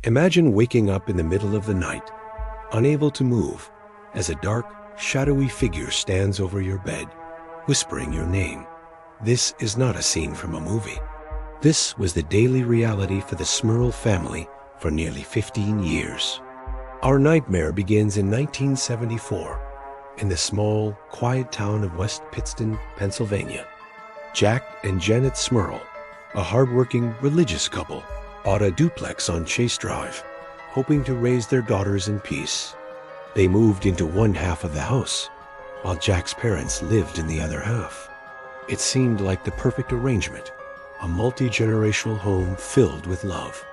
Imagine waking up in the middle of the night, unable to move, as a dark, shadowy figure stands over your bed, whispering your name. This is not a scene from a movie. This was the daily reality for the Smurl family for nearly 15 years. Our nightmare begins in 1974 in the small, quiet town of West Pittston, Pennsylvania. Jack and Janet Smurl, a hardworking religious couple, bought a duplex on Chase Drive, hoping to raise their daughters in peace. They moved into one half of the house, while Jack's parents lived in the other half. It seemed like the perfect arrangement, a multi-generational home filled with love.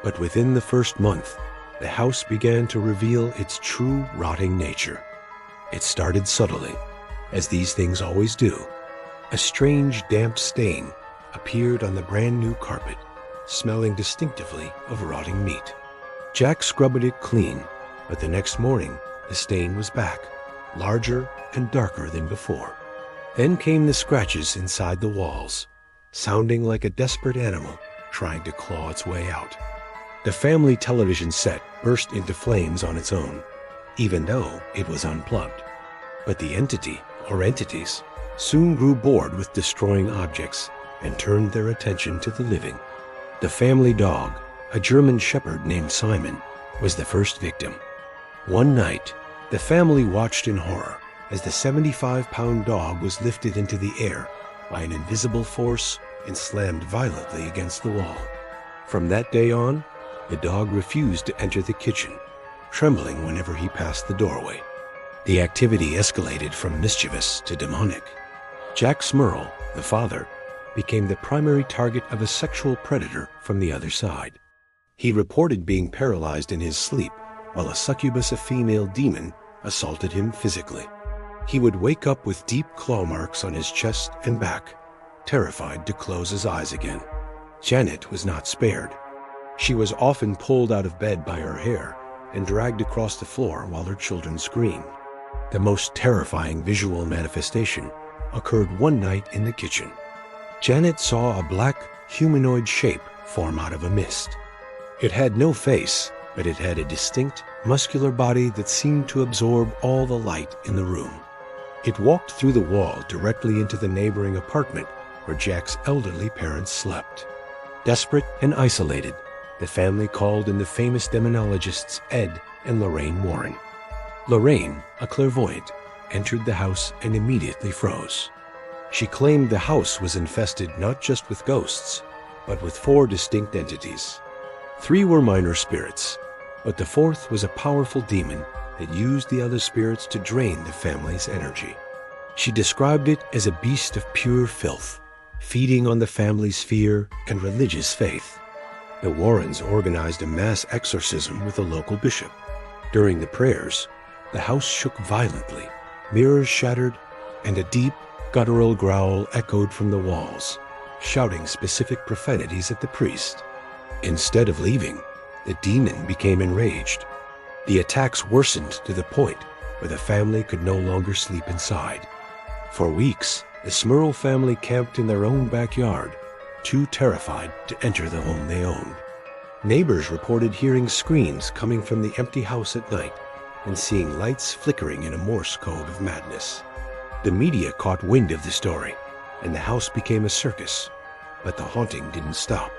But within the first month, the house began to reveal its true rotting nature. It started subtly, as these things always do. A strange damp stain appeared on the brand new carpet, smelling distinctively of rotting meat. Jack scrubbed it clean, but the next morning the stain was back, larger and darker than before. Then came the scratches inside the walls, sounding like a desperate animal trying to claw its way out. The family television set burst into flames on its own, even though it was unplugged. But the entity, or entities, soon grew bored with destroying objects and turned their attention to the living. The family dog, a German shepherd named Simon, was the first victim. One night, the family watched in horror as the 75-pound dog was lifted into the air by an invisible force and slammed violently against the wall. From that day on, the dog refused to enter the kitchen, trembling whenever he passed the doorway. The activity escalated from mischievous to demonic. Jack Smurl, the father, became the primary target of a sexual predator from the other side. He reported being paralyzed in his sleep while a succubus, a female demon, assaulted him physically. He would wake up with deep claw marks on his chest and back, terrified to close his eyes again. Janet was not spared. She was often pulled out of bed by her hair and dragged across the floor while her children screamed. The most terrifying visual manifestation occurred one night in the kitchen. Janet saw a black, humanoid shape form out of a mist. It had no face, but it had a distinct, muscular body that seemed to absorb all the light in the room. It walked through the wall directly into the neighboring apartment where Jack's elderly parents slept. Desperate and isolated, the family called in the famous demonologists Ed and Lorraine Warren. Lorraine, a clairvoyant, entered the house and immediately froze. She claimed the house was infested not just with ghosts, but with 4 distinct entities. 3 were minor spirits, but the 4th was a powerful demon that used the other spirits to drain the family's energy. She described it as a beast of pure filth, feeding on the family's fear and religious faith. The Warrens organized a mass exorcism with a local bishop. During the prayers, the house shook violently, mirrors shattered, and a deep, guttural growl echoed from the walls, shouting specific profanities at the priest. Instead of leaving, the demon became enraged. The attacks worsened to the point where the family could no longer sleep inside. For weeks, the Smurl family camped in their own backyard, too terrified to enter the home they owned. Neighbors reported hearing screams coming from the empty house at night and seeing lights flickering in a Morse code of madness. The media caught wind of the story, and the house became a circus, but the haunting didn't stop.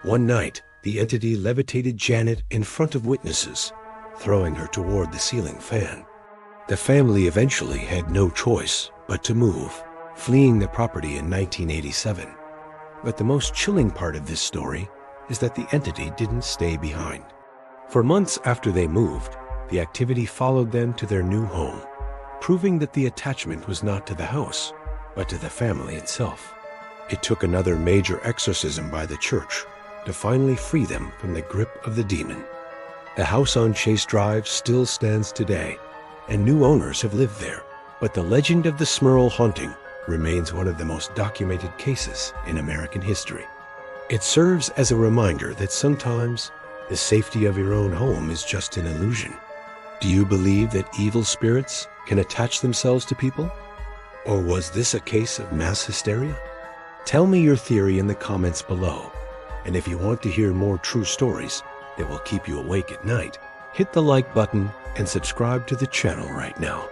One night, the entity levitated Janet in front of witnesses, throwing her toward the ceiling fan. The family eventually had no choice but to move, fleeing the property in 1987. But the most chilling part of this story is that the entity didn't stay behind. For months after they moved, the activity followed them to their new home, proving that the attachment was not to the house, but to the family itself. It took another major exorcism by the church to finally free them from the grip of the demon. The house on Chase Drive still stands today, and new owners have lived there, but the legend of the Smurl haunting remains one of the most documented cases in American history. It serves as a reminder that sometimes the safety of your own home is just an illusion. Do you believe that evil spirits can attach themselves to people? Or was this a case of mass hysteria? Tell me your theory in the comments below. And if you want to hear more true stories, that will keep you awake at night, hit the like button and subscribe to the channel right now.